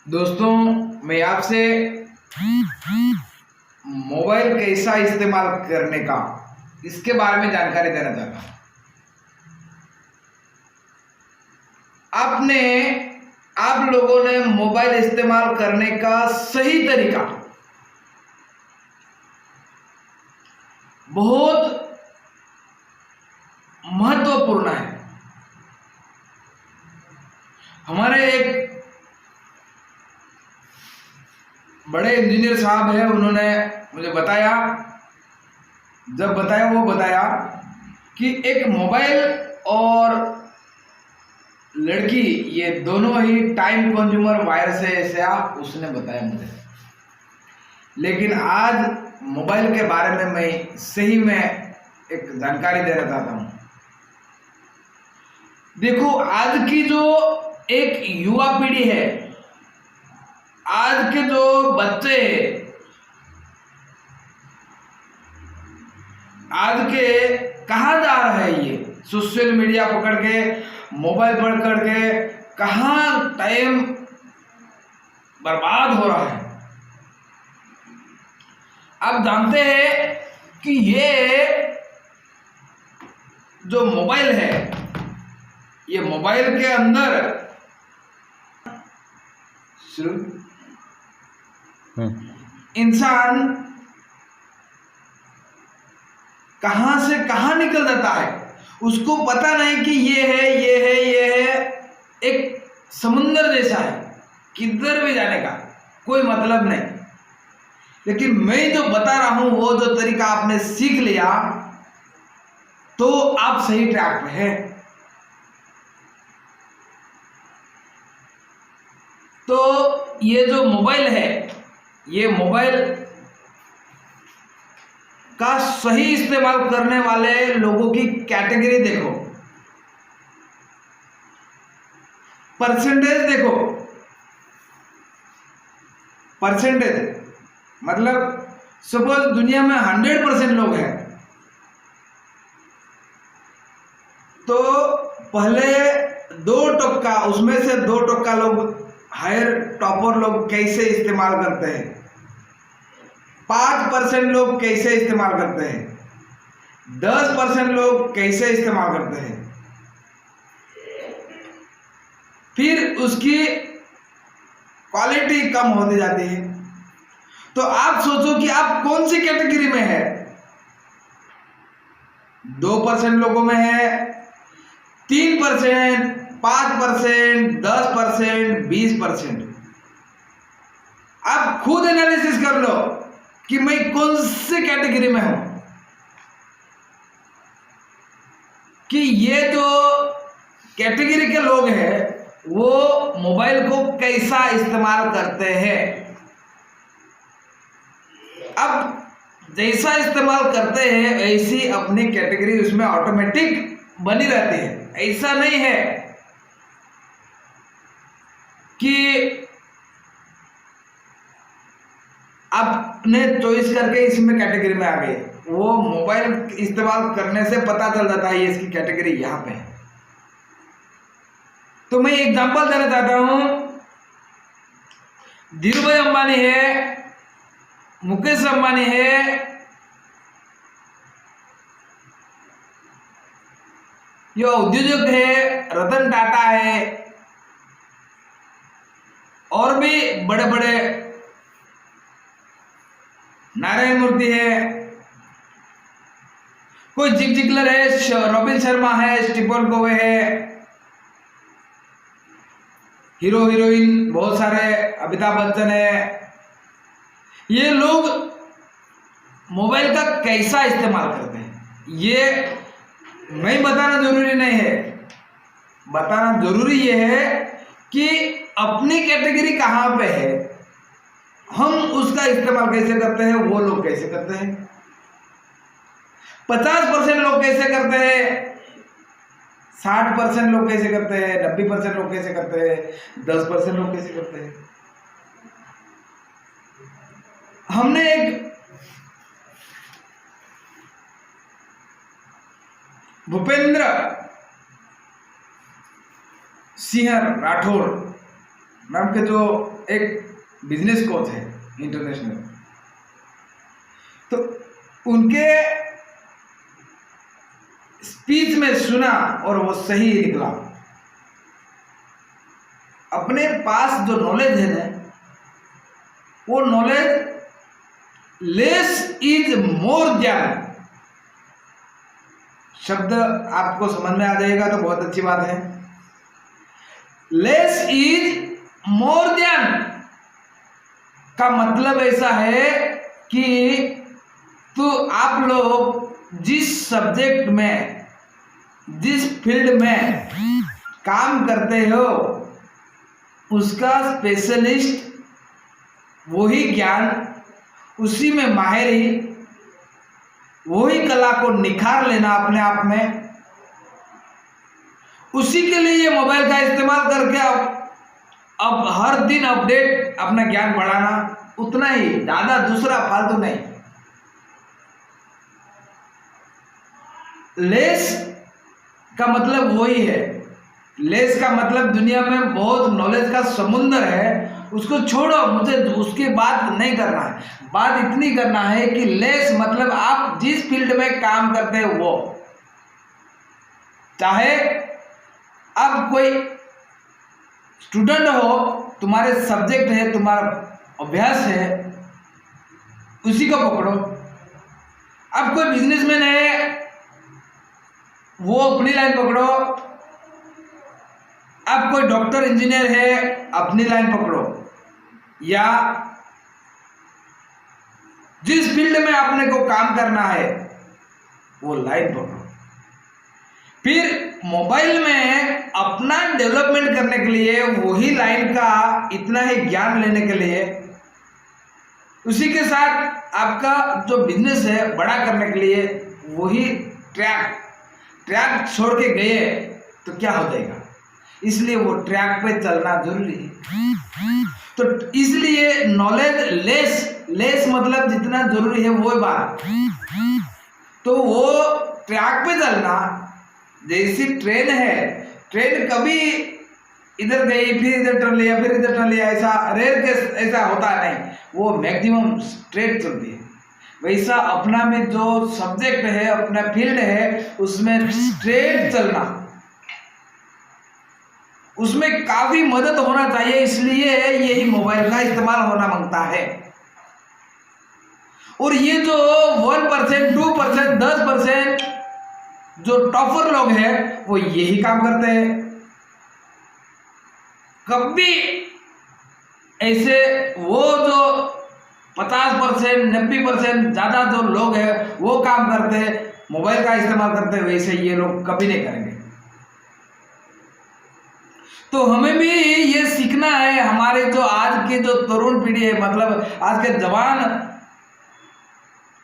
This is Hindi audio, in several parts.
दोस्तों, मैं आपसे मोबाइल कैसा इस्तेमाल करने का इसके बारे में जानकारी देना चाहता हूँ। आप लोगों ने मोबाइल इस्तेमाल करने का सही तरीका बहुत महत्वपूर्ण है। हमारे एक बड़े इंजीनियर साहब हैं, उन्होंने मुझे बताया कि एक मोबाइल और लड़की ये दोनों ही टाइम कंज्यूमर वायरस है, ऐसा उसने बताया मुझे। लेकिन आज मोबाइल के बारे में मैं सही में एक जानकारी देना चाहता हूँ। देखो, आज की जो एक युवा पीढ़ी है, आज के जो बच्चे, आज के कहाँ जा रहे हैं, ये सोशल मीडिया पकड़ के, मोबाइल पकड़ के कहाँ टाइम बर्बाद हो रहा है। आप जानते हैं कि ये जो मोबाइल है, ये मोबाइल के अंदर इंसान कहां से कहां निकल जाता है, उसको पता नहीं कि ये है एक समुंदर जैसा है, किधर भी जाने का कोई मतलब नहीं। लेकिन मैं जो बता रहा हूं, वो जो तरीका आपने सीख लिया तो आप सही ट्रैक पे हैं। तो ये जो मोबाइल है, ये मोबाइल का सही इस्तेमाल करने वाले लोगों की कैटेगरी देखो, परसेंटेज देखो। परसेंटेज मतलब सपोज दुनिया में 100% लोग हैं, तो पहले 2% उसमें से 2% लोग हायर टॉपर लोग कैसे इस्तेमाल करते हैं, 5% लोग कैसे इस्तेमाल करते हैं, 10% लोग कैसे इस्तेमाल करते हैं, फिर उसकी क्वालिटी कम होती जाती है। तो आप सोचो कि आप कौन सी कैटेगरी में है। 2% लोगों में है, 3%, 5%, 10%, 20%। आप खुद एनालिसिस कर लो कि मैं कौन सी कैटेगरी में हूं, कि ये जो कैटेगरी के लोग हैं वो मोबाइल को कैसा इस्तेमाल करते हैं। अब जैसा इस्तेमाल करते हैं ऐसी अपनी कैटेगरी उसमें ऑटोमेटिक बनी रहती है। ऐसा नहीं है कि आपने चॉइस करके इसमें कैटेगरी में आ गए। वो मोबाइल इस्तेमाल करने से पता चल जाता है ये इसकी कैटेगरी यहां पे है। तो मैं एग्जांपल देना चाहता हूं। धीरूभाई अंबानी है, मुकेश अंबानी है, ये उद्योजक है, रतन टाटा है, और भी बड़े बड़े, नारायण मूर्ति है, कोई जिग जिगलर है, रॉबिन शर्मा है, स्टीफन कोवे है, हीरो हीरोइन बहुत सारे, अमिताभ बच्चन है। ये लोग मोबाइल का कैसा इस्तेमाल करते हैं ये मैं बताना जरूरी नहीं है। बताना जरूरी ये है कि अपनी कैटेगरी कहां पे है, हम उसका इस्तेमाल कैसे करते हैं, वो लोग कैसे करते हैं। 50% लोग कैसे करते हैं, 60% लोग कैसे करते हैं, 90% लोग कैसे करते हैं, 10% लोग कैसे करते हैं। हमने एक भूपेंद्र सिंह राठौर नाम के जो एक बिजनेस कोच है इंटरनेशनल, तो उनके स्पीच में सुना और वो सही निकला। अपने पास जो नॉलेज है ना, वो knowledge less is more than, शब्द आपको समझ में आ जाएगा तो बहुत अच्छी बात है। लेस इज मोर देन का मतलब ऐसा है कि तो आप लोग जिस सब्जेक्ट में, जिस फील्ड में काम करते हो, उसका स्पेशलिस्ट, वही ज्ञान, उसी में माहिरी, वही कला को निखार लेना अपने आप में, उसी के लिए ये मोबाइल का इस्तेमाल करके अब हर दिन अपडेट अपना ज्ञान बढ़ाना, उतना ही, ज्यादा दूसरा फालतू नहीं। लेस का मतलब वही है, लेस का मतलब दुनिया में बहुत नॉलेज का समुंदर है, उसको छोड़ो, मुझे उसकी बात नहीं करना है। बात इतनी करना है कि लेस मतलब आप जिस फील्ड में काम करते हो वो, चाहे अब कोई स्टूडेंट हो, तुम्हारे सब्जेक्ट है, तुम्हारा अभ्यास है, उसी को पकड़ो। अब कोई बिजनेसमैन है, वो अपनी लाइन पकड़ो। अब कोई डॉक्टर इंजीनियर है, अपनी लाइन पकड़ो, या जिस फील्ड में आपने को काम करना है वो लाइन पकड़ो। फिर मोबाइल में अपना डेवलपमेंट करने के लिए, वही लाइन का इतना ही ज्ञान लेने के लिए, उसी के साथ आपका जो बिजनेस है बड़ा करने के लिए, वही ट्रैक छोड़ के गए तो क्या हो जाएगा, इसलिए वो ट्रैक पे चलना जरूरी है। तो इसलिए नॉलेज लेस मतलब जितना जरूरी है वो बात, तो वो ट्रैक पे चलना, जैसी ट्रेन है, ट्रेन कभी इधर गई फिर इधर टर्न लिया फिर इधर टर्न लिया, ऐसा रेयर केस ऐसा होता नहीं, वो मैक्सिमम स्ट्रेट चलती है। वैसा अपना में जो सब्जेक्ट है, अपना फील्ड है, उसमें स्ट्रेट चलना, उसमें काफी मदद होना चाहिए, इसलिए यही मोबाइल का इस्तेमाल होना मांगता है। और ये जो 1%, 2%, 10% जो टॉपर लोग हैं, वो यही काम करते हैं। कभी ऐसे वो जो 50%, 90% ज्यादा जो लोग हैं वो काम करते हैं, मोबाइल का इस्तेमाल करते हैं, वैसे ये लोग कभी नहीं करेंगे। तो हमें भी ये सीखना है, हमारे जो आज की जो तरुण पीढ़ी है, मतलब आज के जवान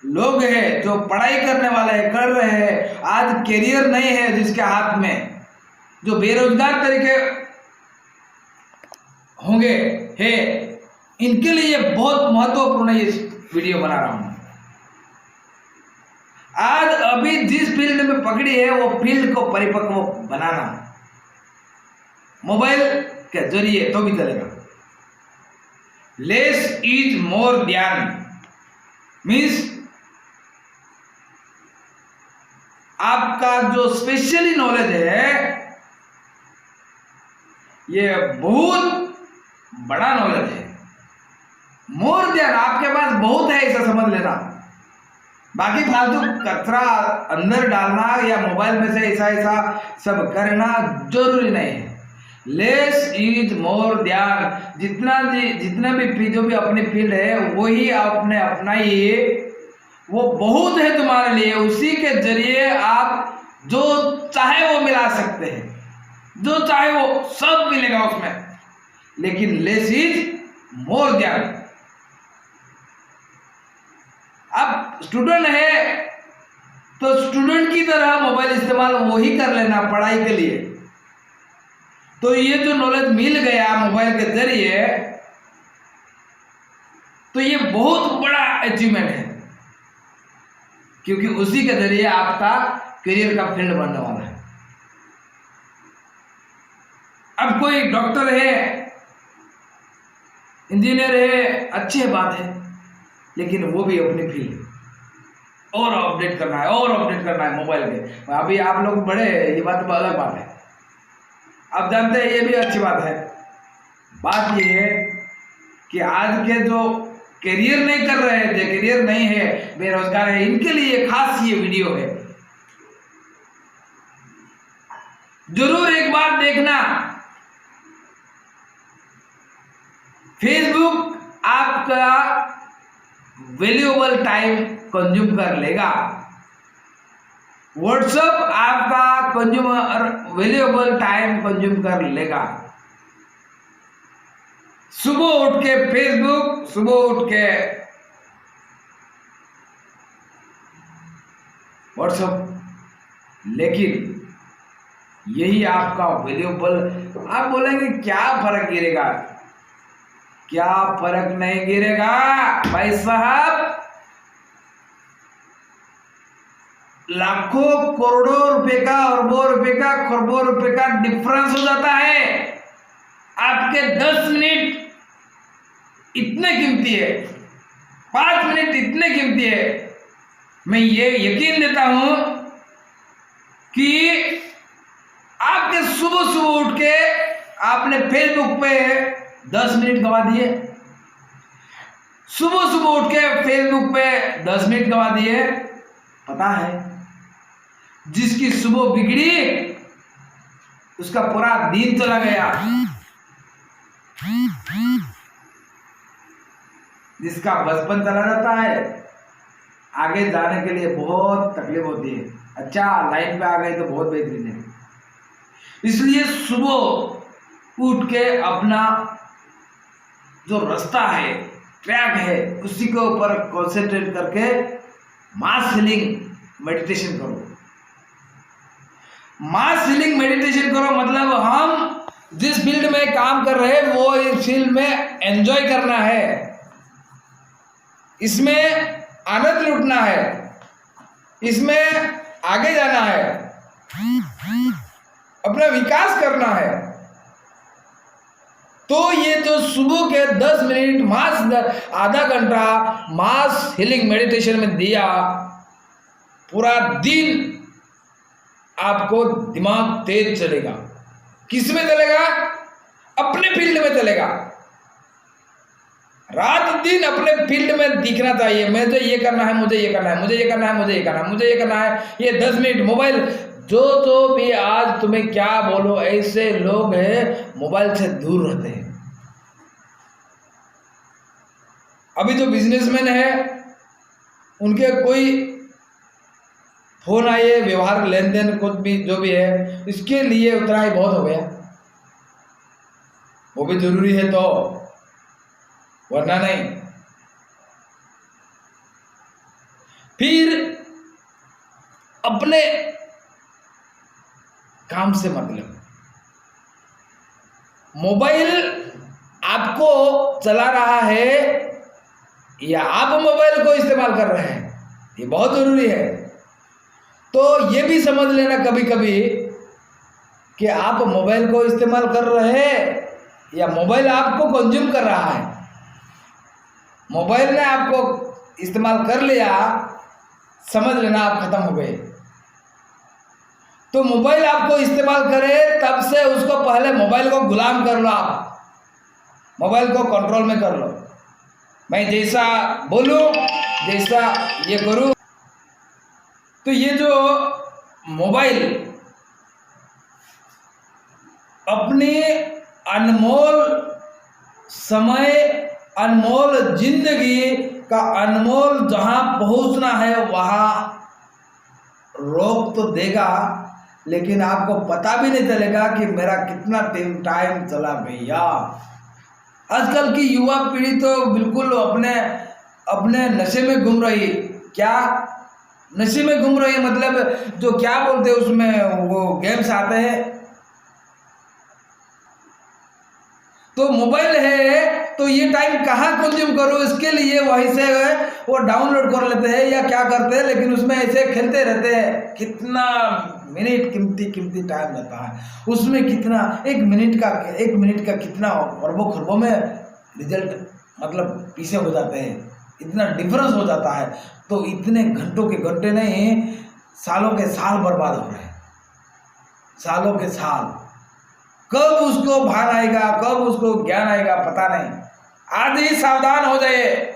लोग हैं जो पढ़ाई करने वाले हैं, कर रहे हैं, आज करियर नहीं है जिसके हाथ में, जो बेरोजगार तरीके होंगे है, इनके लिए बहुत महत्वपूर्ण ये वीडियो बना रहा हूं। आज अभी जिस फील्ड में पकड़ी है वो फील्ड को परिपक्व बनाना मोबाइल के जरिए तो भी चलेगा। लेस इज मोर ज्ञान मीन्स आपका जो स्पेशली नॉलेज है, ये बहुत बड़ा नॉलेज है। मोर देन आपके पास बहुत है, ऐसा समझ लेना। बाकी फालतू कचरा अंदर डालना या मोबाइल में से ऐसा सब करना जरूरी नहीं है। लेस इज मोर देन, जितना भी जो भी अपनी फील्ड है वही आपने अपनाइए, वो बहुत है तुम्हारे लिए। उसी के जरिए आप जो चाहे वो मिला सकते हैं, जो चाहे वो सब मिलेगा उसमें, लेकिन लेस इज मोर देन। अब स्टूडेंट है तो स्टूडेंट की तरह मोबाइल इस्तेमाल वही कर लेना पढ़ाई के लिए। तो ये जो नॉलेज मिल गया मोबाइल के जरिए, तो ये बहुत बड़ा अचीवमेंट है, क्योंकि उसी के जरिए आपका करियर का फील्ड बनने वाला है। अब कोई डॉक्टर है इंजीनियर है, अच्छी है, बात है, लेकिन वो भी अपनी फील्ड और अपडेट करना है और अपडेट करना है मोबाइल के। अभी आप लोग बड़े, ये बात तो अलग बात है, आप जानते हैं, ये भी अच्छी बात है। बात ये है कि आज के जो करियर नहीं कर रहे हैं, जो करियर नहीं है, बेरोजगार है, इनके लिए खास ये वीडियो है, जरूर एक बार देखना। फेसबुक आपका वैल्यूएबल टाइम कंज्यूम कर लेगा, व्हाट्सएप आपका कंज्यूमर वैल्यूएबल टाइम कंज्यूम कर लेगा। सुबह उठ के फेसबुक, सुबह उठ के व्हाट्सएप, लेकिन यही आपका वैल्यूएबल। आप बोलेंगे क्या फर्क गिरेगा, क्या फर्क नहीं गिरेगा भाई साहब, लाखों करोड़ों रुपए का, अरबों रुपए का, खरबों रुपए का डिफरेंस हो जाता है। आपके 10 मिनट इतने कीमती है, 5 मिनट इतने कीमती है। मैं ये यकीन देता हूं कि आपके सुबह सुबह उठ के आपने फेसबुक पे 10 मिनट गवा दिए, सुबह सुबह उठ के फेसबुक पे 10 मिनट गवा दिए। पता है, जिसकी सुबह बिगड़ी उसका पूरा दिन चला गया, जिसका बचपन चला जाता है, आगे जाने के लिए बहुत तकलीफ होती है। अच्छा, लाइन पे आ गए तो बहुत बेहतरीन है। इसलिए सुबह उठ के अपना जो रास्ता है, ट्रैक है, उसी के ऊपर कंसंट्रेट करके मास हीलिंग मेडिटेशन करो। मास हीलिंग मेडिटेशन करो मतलब हम जिस फील्ड में काम कर रहे हैं वो इस फील्ड में एंजॉय करना है, इसमें आनंद लूटना है, इसमें आगे जाना है, अपना विकास करना है। तो ये जो सुबह के 10 मिनट मास, आधा घंटा मास हीलिंग मेडिटेशन में दिया, पूरा दिन आपको दिमाग तेज चलेगा। किस में चलेगा? अपने फील्ड में चलेगा। रात दिन अपने फील्ड में दिखना चाहिए, मुझे ये करना है, मुझे ये करना है, मुझे ये करना है, मुझे ये करना है, मुझे ये करना है। ये 10 मिनट मोबाइल, जो भी आज तुम्हें क्या बोलो, ऐसे लोग हैं मोबाइल से दूर रहते हैं। अभी जो बिजनेसमैन है उनके कोई फोन आए, व्यवहार लेन देन कुछ भी जो भी है, इसके लिए उतना ही बहुत हो गया। वो भी जरूरी है तो, वरना नहीं। फिर अपने काम से मतलब, मोबाइल आपको चला रहा है या आप मोबाइल को इस्तेमाल कर रहे हैं, ये बहुत जरूरी है। तो ये भी समझ लेना कभी कभी कि आप मोबाइल को इस्तेमाल कर रहे हैं या मोबाइल आपको कंज्यूम कर रहा है। मोबाइल ने आपको इस्तेमाल कर लिया, समझ लेना आप खत्म हो गए। तो मोबाइल आपको इस्तेमाल करे तब से उसको पहले मोबाइल को गुलाम कर लो, आप मोबाइल को कंट्रोल में कर लो। मैं जैसा बोलूं, जैसा ये करूं। तो ये जो मोबाइल अपने अनमोल समय, अनमोल जिंदगी का अनमोल जहां पहुंचना है वहां रोक तो देगा, लेकिन आपको पता भी नहीं चलेगा कि मेरा कितना टाइम चला गया। आजकल की युवा पीढ़ी तो बिल्कुल अपने नशे में घूम रही। क्या नशे में घूम रही? मतलब जो क्या बोलते हैं उसमें, वो गेम्स आते हैं। तो मोबाइल है तो ये टाइम कहाँ कंज्यूम करो, इसके लिए वहीं से वो डाउनलोड कर लेते हैं या क्या करते हैं, लेकिन उसमें ऐसे खेलते रहते हैं। कितना मिनट कीमती टाइम जाता है उसमें, कितना एक मिनट का कितना अरबों खरबों में रिजल्ट मतलब पीछे हो जाते हैं, इतना डिफरेंस हो जाता है। तो इतने घंटों के घंटे नहीं, सालों के साल बर्बाद हो रहे हैं, सालों के साल। कब उसको भान आएगा, कब उसको ज्ञान आएगा पता नहीं। आज ही सावधान हो जाइए,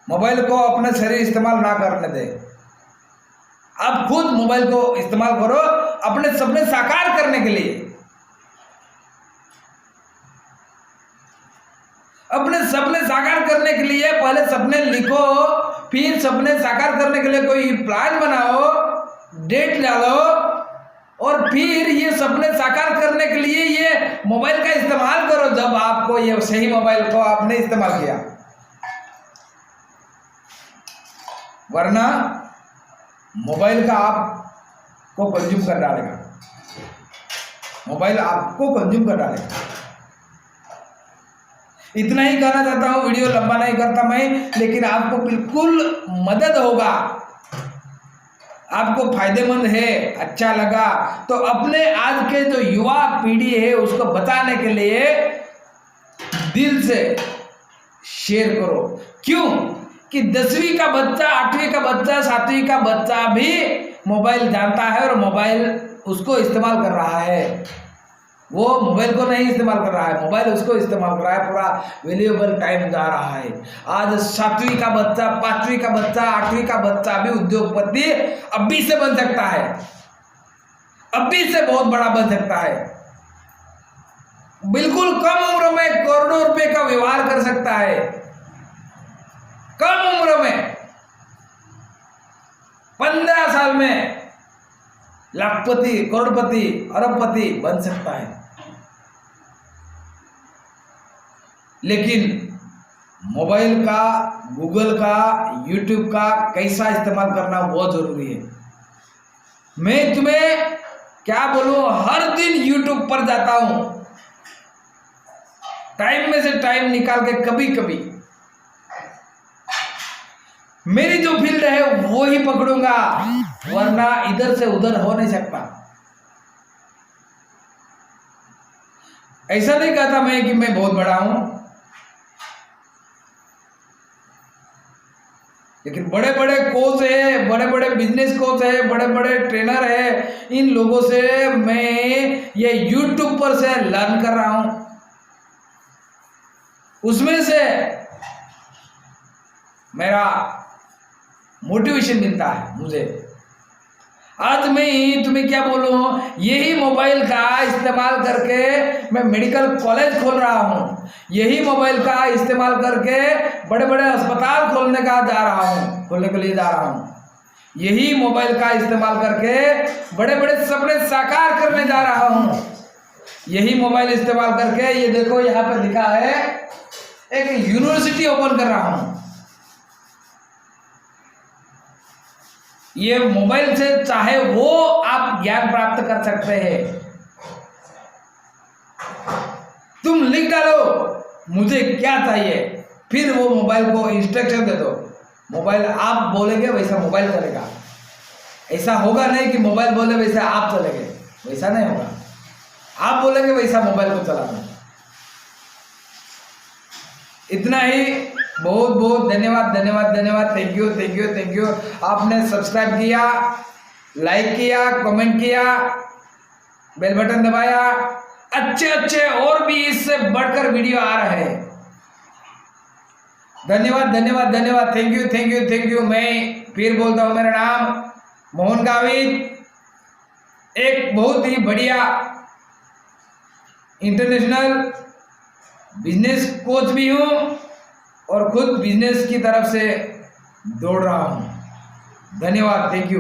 मोबाइल को अपने शरीर इस्तेमाल ना करने दे। आप खुद मोबाइल को इस्तेमाल करो अपने सपने साकार करने के लिए। अपने सपने साकार करने के लिए पहले सपने लिखो, फिर सपने साकार करने के लिए कोई प्लान बनाओ, डेट डालो, और फिर ये सपने साकार करने के लिए ये मोबाइल का इस्तेमाल करो। जब आपको ये सही मोबाइल को आपने इस्तेमाल किया, वरना मोबाइल का आपको कंज्यूम कर डालेगा, मोबाइल आपको कंज्यूम कर डालेगा। इतना ही कहना चाहता हूं, वीडियो लंबा नहीं करता मैं, लेकिन आपको बिल्कुल मदद होगा, आपको फायदेमंद है, अच्छा लगा तो अपने आज के जो युवा पीढ़ी है उसको बताने के लिए दिल से शेयर करो। क्यों कि 10वीं का बच्चा, 8वीं का बच्चा, 7वीं का बच्चा भी मोबाइल जानता है और मोबाइल उसको इस्तेमाल कर रहा है। वो मोबाइल को नहीं इस्तेमाल कर रहा है, मोबाइल उसको इस्तेमाल कर रहा है, पूरा वैल्यूएबल टाइम जा रहा है। आज 7वीं का बच्चा, 5वीं का बच्चा, 8वीं का बच्चा भी उद्योगपति अभी से बन सकता है, अभी से बहुत बड़ा बन सकता है। बिल्कुल कम उम्र में करोड़ों रुपए का व्यवहार कर सकता है, कम उम्र में 15 साल में लाखपति, करोड़पति, अरबपति बन सकता है। लेकिन मोबाइल का, गूगल का, यूट्यूब का कैसा इस्तेमाल करना बहुत जरूरी है। मैं तुम्हें क्या बोलूं, हर दिन यूट्यूब पर जाता हूं, टाइम में से टाइम निकाल के कभी कभी मेरी जो फील्ड है वो ही पकड़ूंगा, वरना इधर से उधर हो नहीं सकता। ऐसा नहीं कहता मैं कि मैं बहुत बड़ा हूं, लेकिन बड़े बड़े कोच है, बड़े बड़े बिजनेस कोच है, बड़े बड़े ट्रेनर है, इन लोगों से मैं ये यूट्यूब पर से लर्न कर रहा हूं। उसमें से मेरा मोटिवेशन मिलता है मुझे। आज मैं तुम्हें क्या बोलूं, यही मोबाइल का इस्तेमाल करके मैं मेडिकल कॉलेज खोल रहा हूं, यही मोबाइल का इस्तेमाल करके बड़े बड़े अस्पताल खोलने के लिए जा रहा हूं, यही मोबाइल का इस्तेमाल करके बड़े बड़े सपने साकार करने जा रहा हूं, यही मोबाइल इस्तेमाल करके ये देखो यहाँ पे लिखा है एक यूनिवर्सिटी ओपन कर रहा हूं। ये मोबाइल से चाहे वो आप ज्ञान प्राप्त कर सकते हैं। तुम लिख डालो मुझे क्या चाहिए, फिर वो मोबाइल को इंस्ट्रक्शन दे दो, मोबाइल आप बोलेंगे वैसा मोबाइल चलेगा। ऐसा होगा नहीं कि मोबाइल बोले वैसा आप चलेंगे, वैसा नहीं होगा। आप बोलेंगे वैसा मोबाइल को चलाना। इतना ही, बहुत बहुत धन्यवाद धन्यवाद धन्यवाद। Thank you thank you thank you. आपने सब्सक्राइब किया, लाइक किया, कमेंट किया, बेल बटन दबाया। अच्छे अच्छे और भी इससे बढ़कर वीडियो आ रहे हैं। धन्यवाद धन्यवाद धन्यवाद। Thank you thank you thank you. मैं फिर बोलता हूं, मेरा नाम मोहन गावित, एक बहुत ही बढ़िया इंटरनेशनल बिजनेस कोच भी हूं और खुद बिजनेस की तरफ से दौड़ रहा हूं। धन्यवाद, थैंक यू।